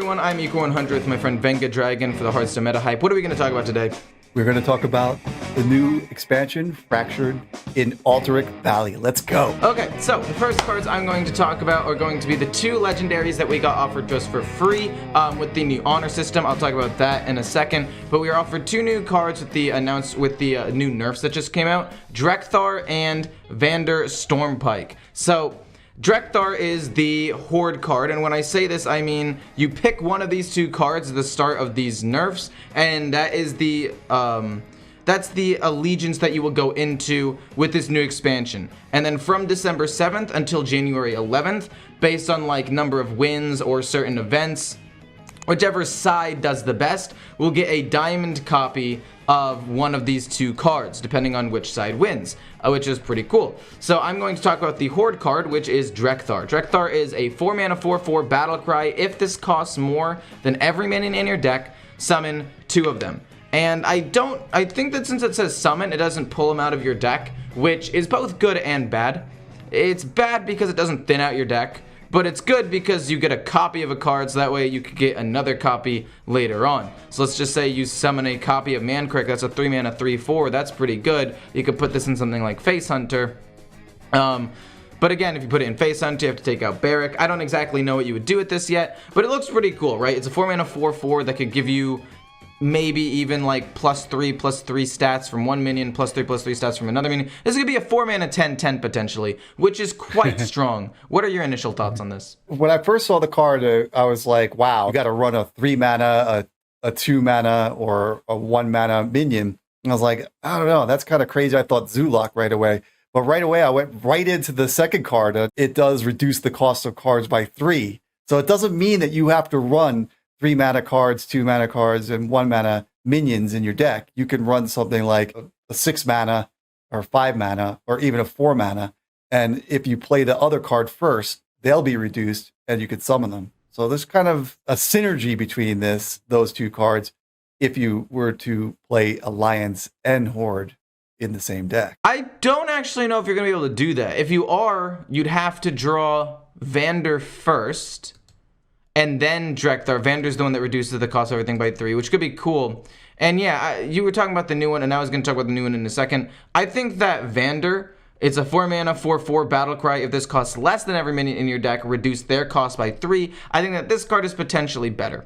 everyone, I'm Otk with my friend Vander Dragon for the Hearthstone Meta Hype. What are we going to talk about today? We're going to talk about the new expansion, Fractured, in Otk Valley. Let's go. Okay, so the first cards I'm going to talk about are going to be the two legendaries that we got offered to us for free with the new honor system. I'll talk about that in a second. But we were offered two new cards with the new nerfs that just came out, Drekthar and Vander Stormpike. So Drekthar is the Horde card, and when I say this, I mean you pick one of these two cards at the start of these nerfs, and that is that's the allegiance that you will go into with this new expansion. And then from December 7th until January 11th, based on like number of wins or certain events, whichever side does the best will get a diamond copy of one of these two cards, depending on which side wins, which is pretty cool. So I'm going to talk about the Horde card, which is Drekthar. Drekthar is a 4-mana 4/4 battle cry. If this costs more than every minion in your deck, summon two of them. And I think that since it says summon, it doesn't pull them out of your deck, which is both good and bad. It's bad because it doesn't thin out your deck, but it's good because you get a copy of a card, so that way you could get another copy later on. So let's just say you summon a copy of Mancrick, that's a 3-mana 3/4, that's pretty good. You could put this in something like Face Hunter. But again, if you put it in Face Hunter, you have to take out Barrick. I don't exactly know what you would do with this yet, but it looks pretty cool, right? It's a 4-mana 4/4 that could give you maybe even like +3/+3 stats from one minion, +3/+3 stats from another minion. This could be a 4-mana 10/10 potentially, which is quite strong. What are your initial thoughts on this? When I first saw the card, I was like, wow, you got to run a 3-mana, a 2-mana, or a 1-mana minion. And I was like, I don't know, that's kind of crazy. I thought Zulok right away. But right away, I went right into the second card. It does reduce the cost of cards by 3. So it doesn't mean that you have to run 3-mana cards, 2-mana cards, and 1-mana minions in your deck. You can run something like a 6-mana or 5-mana or even a 4-mana. And if you play the other card first, they'll be reduced and you could summon them. So there's kind of a synergy between those two cards if you were to play Alliance and Horde in the same deck. I don't actually know if you're going to be able to do that. If you are, you'd have to draw Vander first, and then Drekthar. Vander's the one that reduces the cost of everything by 3, which could be cool. And yeah, you were talking about the new one, and I was going to talk about the new one in a second. I think that Vander, it's a 4-mana 4/4 battle cry. If this costs less than every minion in your deck, reduce their cost by 3. I think that this card is potentially better.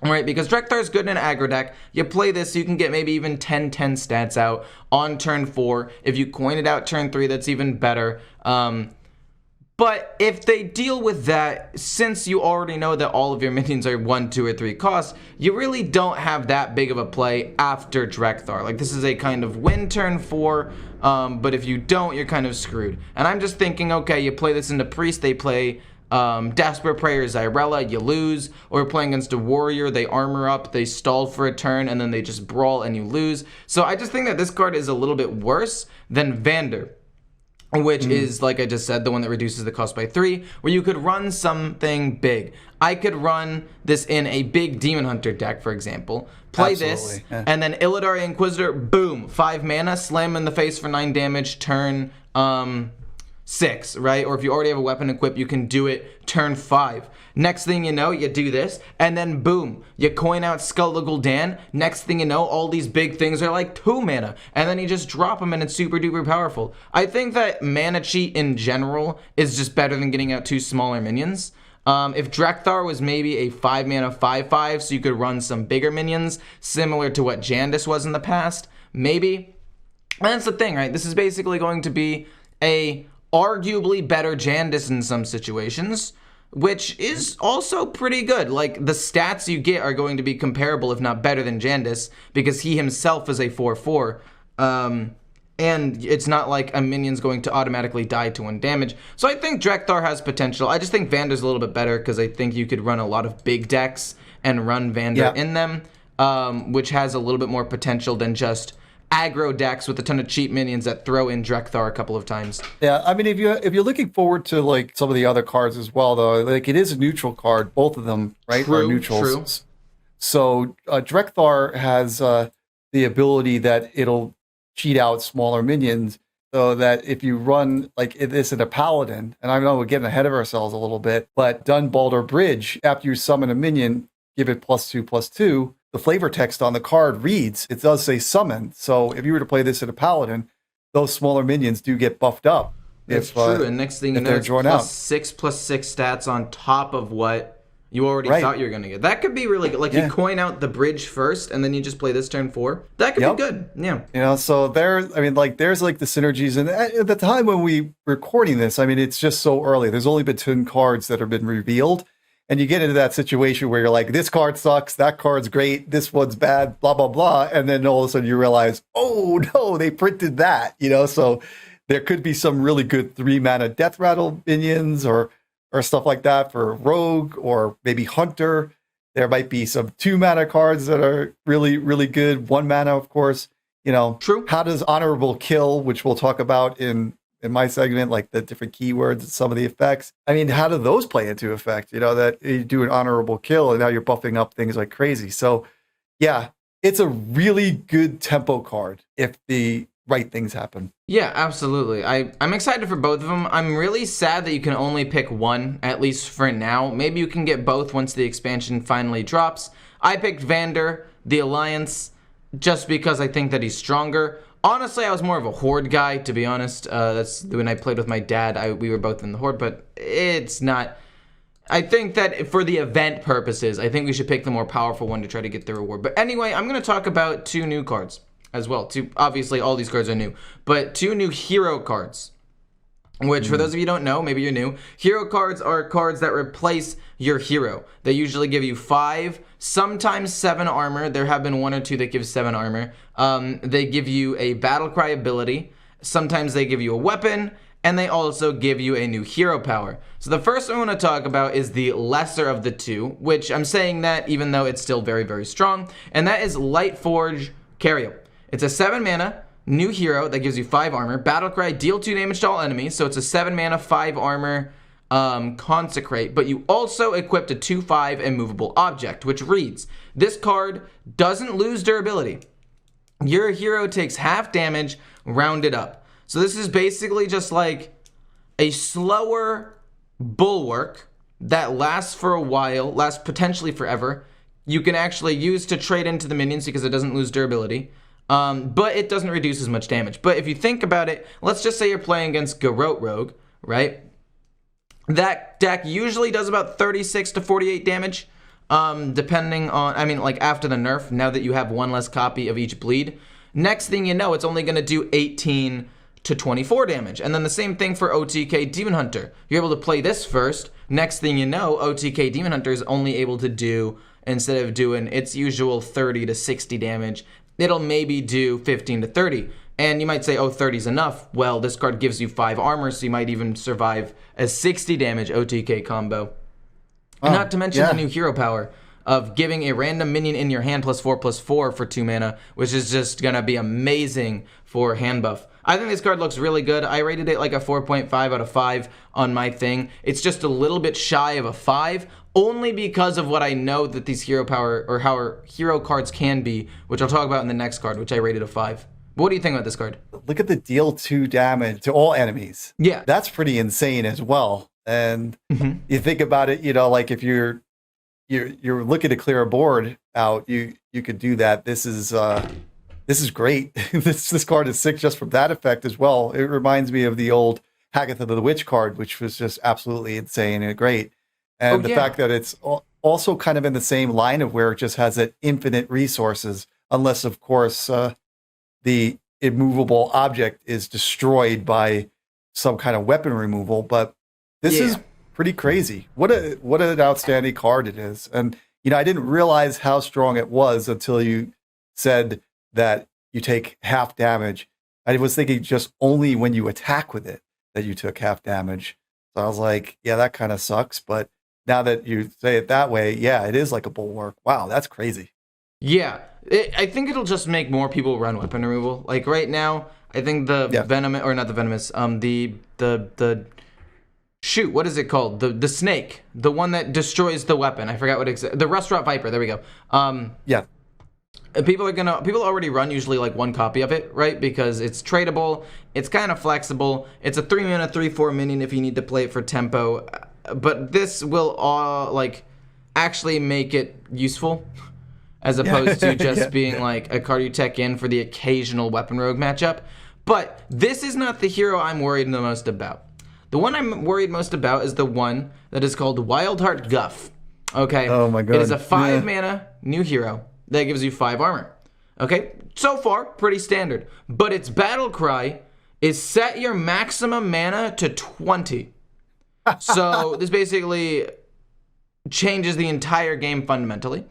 Right, because Drekthar is good in an aggro deck. You play this, you can get maybe even 10/10 stats out on turn 4. If you coin it out turn 3, that's even better. But if they deal with that, since you already know that all of your minions are 1, 2, or 3 costs, you really don't have that big of a play after Drekthar. Like, this is a kind of win turn 4, but if you don't, you're kind of screwed. And I'm just thinking, okay, you play this into Priest, they play Desperate Prayer, Zyrella, you lose. Or playing against a Warrior, they armor up, they stall for a turn, and then they just brawl and you lose. So I just think that this card is a little bit worse than Vander, which is, like I just said, the one that reduces the cost by 3, where you could run something big. I could run this in a big Demon Hunter deck, for example. Play this, and then Illidari Inquisitor, boom, 5 mana, slam in the face for 9 damage, turn 6, right? Or if you already have a weapon equipped, you can do it turn 5. Next thing you know, you do this, and then boom, you coin out Skull of Gul'dan. Next thing you know, all these big things are like 2 mana, and then you just drop them and it's super duper powerful. I think that mana cheat in general is just better than getting out 2 smaller minions. If Drekthar was maybe a 5-mana 5/5, so you could run some bigger minions, similar to what Jandis was in the past, maybe. And that's the thing, right? This is basically going to be a arguably better Jandis in some situations, which is also pretty good. Like, the stats you get are going to be comparable, if not better than Jandis, because he himself is a 4/4. And it's not like a minion's going to automatically die to 1 damage. So I think Drekthar has potential. I just think Vander's a little bit better, because I think you could run a lot of big decks and run Vander in them, which has a little bit more potential than just aggro decks with a ton of cheap minions that throw in Drekthar a couple of times. Yeah, I mean, if you're looking forward to like some of the other cards as well, though, like it is a neutral card, both of them, right? True, are neutrals. true. So Drekthar has the ability that it'll cheat out smaller minions, So that if you run like this in a paladin, and I know we're getting ahead of ourselves a little bit, but Dunbalder Bridge, after you summon a minion, give it +2/+2, the flavor text on the card reads, it does say summon. So if you were to play this in a paladin, those smaller minions do get buffed up. That's true. And next thing you know, it's +6/+6 stats on top of what you already thought you were going to get. That could be really good. Like, you coin out the bridge first, and then you just play this turn 4. That could be good. Yeah. You know, so there's the synergies. And at the time when we recording this, I mean, it's just so early. There's only been 10 cards that have been revealed. And you get into that situation where you're like, this card sucks, that card's great, this one's bad, blah, blah, blah. And then all of a sudden you realize, oh, no, they printed that. You know, so there could be some really good 3-mana Death Rattle minions or stuff like that for Rogue or maybe Hunter. There might be some 2-mana cards that are really, really good. 1 mana, of course. You know, true. How does Honorable Kill, which we'll talk about in my segment, like the different keywords and some of the effects. I mean, how do those play into effect? You know, that you do an Honorable Kill and now you're buffing up things like crazy. So, yeah, it's a really good tempo card if the right things happen. Yeah, absolutely. I'm excited for both of them. I'm really sad that you can only pick one, at least for now. Maybe you can get both once the expansion finally drops. I picked Vander, the Alliance, just because I think that he's stronger. Honestly, I was more of a Horde guy, to be honest. That's when I played with my dad. We were both in the Horde, but it's not... I think that for the event purposes, I think we should pick the more powerful one to try to get the reward. But anyway, I'm going to talk about 2 new cards as well. Obviously, all these cards are new, but 2 new hero cards, which for those of you who don't know, maybe you're new. Hero cards are cards that replace your hero. They usually give you 5, sometimes 7 armor. There have been 1 or 2 that give 7 armor. They give you a battle cry ability. Sometimes they give you a weapon, and they also give you a new hero power. So the first one I want to talk about is the lesser of the 2, which I'm saying that even though it's still very, very strong, and that is Lightforge Cario. It's a 7-mana new hero that gives you 5 armor. Battle cry, deal 2 damage to all enemies. So it's a 7-mana, 5 armor consecrate. But you also equipped a 2/5 immovable object, which reads, this card doesn't lose durability. Your hero takes half damage, rounded up. So this is basically just like a slower bulwark that lasts for a while, lasts potentially forever. You can actually use to trade into the minions because it doesn't lose durability. But it doesn't reduce as much damage. But if you think about it, let's just say you're playing against Garrote Rogue, right? That deck usually does about 36 to 48 damage, depending on, I mean, like after the nerf, now that you have 1 less copy of each bleed. Next thing you know, it's only going to do 18 to 24 damage. And then the same thing for Otk Demon Hunter. You're able to play this first. Next thing you know, Otk Demon Hunter is only able to do, instead of doing its usual 30 to 60 damage, it'll maybe do 15 to 30. And you might say, oh, 30 is enough. Well, this card gives you 5 armor, so you might even survive a 60 damage OTK combo. And not to mention the new hero power of giving a random minion in your hand +4/+4 for 2 mana, which is just going to be amazing for hand buff. I think this card looks really good. I rated it like a 4.5 out of 5 on my thing. It's just a little bit shy of a 5, only because of what I know that these hero power or how our hero cards can be, which I'll talk about in the next card, which I rated a 5. But what do you think about this card? Look at the deal 2 damage to all enemies. Yeah. That's pretty insane as well. And you think about it, you know, like if you're looking to clear a board out, you could do that. This is great. this card is sick just from that effect as well. It reminds me of the old Hagath of the Witch card, which was just absolutely insane and great. And the fact that it's also kind of in the same line of where it just has that infinite resources, unless of course the immovable object is destroyed by some kind of weapon removal. But this is pretty crazy. What an outstanding card it is. And you know, I didn't realize how strong it was until you said that you take half damage. I was thinking just only when you attack with it that you took half damage. So I was like, yeah, that kind of sucks. But now that you say it that way, yeah, it is like a bulwark. Wow, that's crazy. Yeah, I think it'll just make more people run weapon removal. Like right now, I think the venomous, or not the venomous, the shoot, what is it called? The snake, the one that destroys the weapon. I forgot what the Rust Rot Viper. There we go. People already run usually like one copy of it, right? Because it's tradable, it's kind of flexible. It's a 3 mana 3/4 minion if you need to play it for tempo. But this will actually make it useful, as opposed to just being like a card you tech in for the occasional weapon rogue matchup. But this is not the hero I'm worried the most about. The one I'm worried most about is the one that is called Wildheart Guff. Okay. Oh my god. It is a 5 mana new hero that gives you 5 armor. Okay. So far, pretty standard. But its battle cry is set your maximum mana to 20. So this basically changes the entire game fundamentally.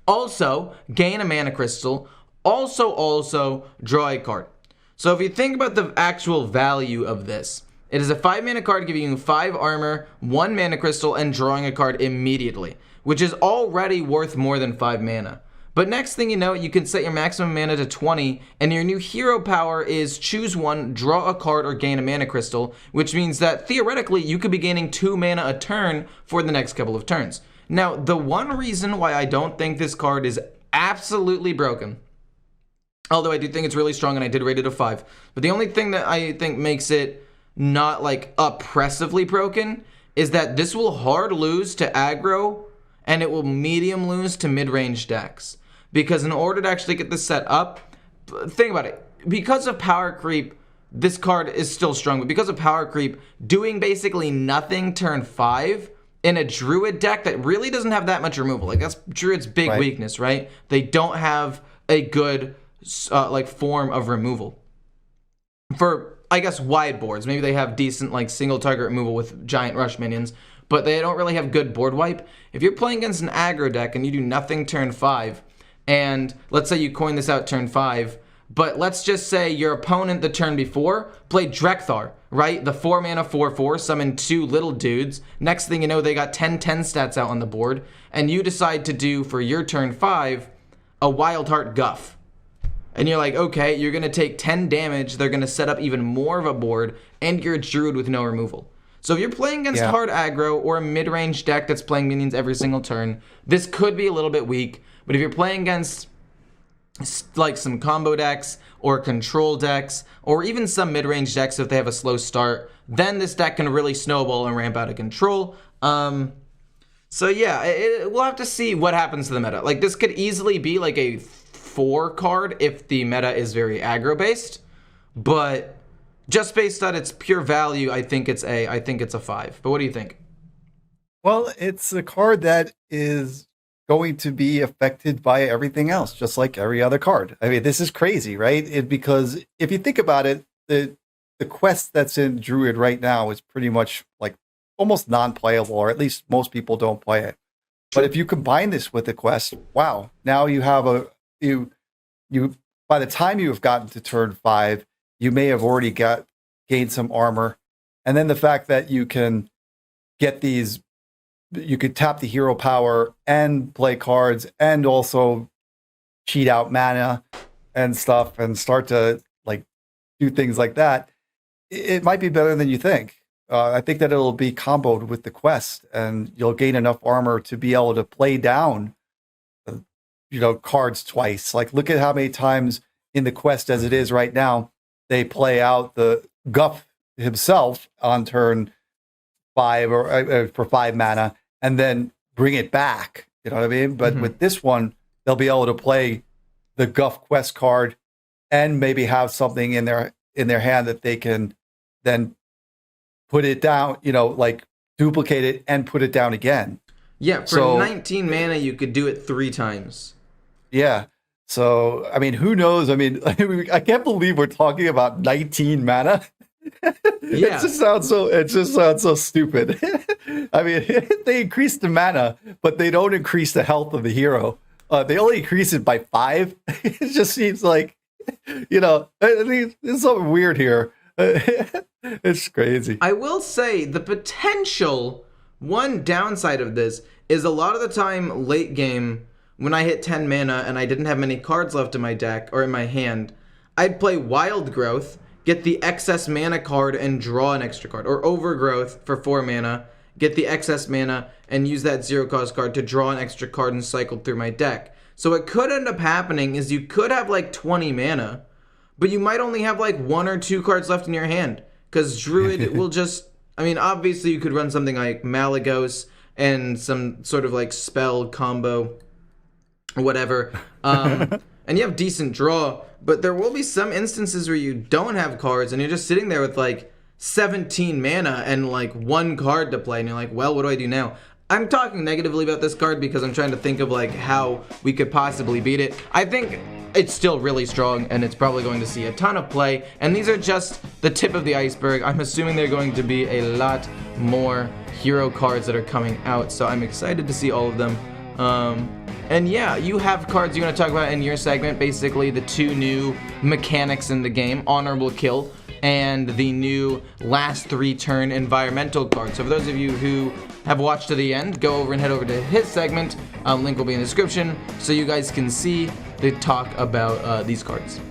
Also, gain a mana crystal. Also, draw a card. So if you think about the actual value of this, it is a 5 mana card giving you 5 armor, 1 mana crystal, and drawing a card immediately, which is already worth more than 5 mana. But next thing you know, you can set your maximum mana to 20, and your new hero power is choose one, draw a card, or gain a mana crystal, which means that theoretically you could be gaining 2 mana a turn for the next couple of turns. Now, the one reason why I don't think this card is absolutely broken, although I do think it's really strong and I did rate it a 5, but the only thing that I think makes it not like oppressively broken is that this will hard lose to aggro and it will medium lose to mid-range decks. Because in order to actually get this set up, think about it. Because of power creep, this card is still strong, but because of power creep, doing basically nothing turn 5 in a druid deck that really doesn't have that much removal. Like, that's druid's big weakness, right? They don't have a good form of removal. For, I guess, wide boards, maybe they have decent like single target removal with giant rush minions, but they don't really have good board wipe. If you're playing against an aggro deck and you do nothing turn 5, and let's say you coin this out turn 5, but let's just say your opponent the turn before played Drekthar, right? The 4 mana 4/4, summon 2 little dudes. Next thing you know, they got 10/10 stats out on the board, and you decide to do for your turn 5 a Wildheart Guff. And you're like, okay, you're going to take 10 damage, they're going to set up even more of a board, and you're a druid with no removal. So if you're playing against hard aggro or a mid-range deck that's playing minions every single turn, this could be a little bit weak. But if you're playing against like some combo decks or control decks or even some mid-range decks if they have a slow start, then this deck can really snowball and ramp out of control. So yeah, we'll have to see what happens to the meta. Like, this could easily be like a 4 card if the meta is very aggro based, but just based on its pure value, I think it's a 5. But what do you think? Well, it's a card that is going to be affected by everything else, just like every other card. I mean, this is crazy, right? Because if you think about it, the quest that's in Druid right now is pretty much like almost non-playable, or at least most people don't play it. But if you combine this with the quest, wow, now you have you by the time you have gotten to turn 5, you may have already gained some armor. And then the fact that you can get these, you could tap the hero power and play cards and also cheat out mana and stuff and start to like do things like that. It might be better than you think. I think that it'll be comboed with the quest and you'll gain enough armor to be able to play down, cards twice. Like, look at how many times in the quest as it is right now, they play out the Guff himself on turn 5 or for 5 mana and then bring it back. You know what I mean? But with this one, they'll be able to play the Guff quest card and maybe have something in their hand that they can then put it down, like duplicate it and put it down again. Yeah, for 19 mana, you could do it 3 times. Yeah. So, I mean, who knows? I mean, I can't believe we're talking about 19 mana. Yeah. It just sounds so stupid. I mean, they increase the mana, but they don't increase the health of the hero. They only increase it by 5. It just seems like, there's something weird here. It's crazy. I will say the potential one downside of this is a lot of the time late game when I hit 10 mana and I didn't have many cards left in my deck or in my hand, I'd play Wild Growth, get the excess mana card and draw an extra card, or Overgrowth for 4 mana, get the excess mana and use that 0-cost card to draw an extra card and cycle through my deck. So what could end up happening is you could have like 20 mana, but you might only have like 1 or 2 cards left in your hand. Because Druid will just, I mean, obviously you could run something like Malagos and some sort of like spell combo or whatever. And you have decent draw, but there will be some instances where you don't have cards and you're just sitting there with like 17 mana and like 1 card to play, and you're like, well, what do I do now? I'm talking negatively about this card because I'm trying to think of like how we could possibly beat it. I think it's still really strong and it's probably going to see a ton of play, and these are just the tip of the iceberg. I'm assuming they're going to be a lot more hero cards that are coming out, so I'm excited to see all of them. And yeah, you have cards you want to talk about in your segment, basically the 2 new mechanics in the game, Honorable Kill and the new last 3 turn environmental card. So for those of you who have watched to the end, go over and head over to his segment. Link will be in the description so you guys can see the talk about these cards.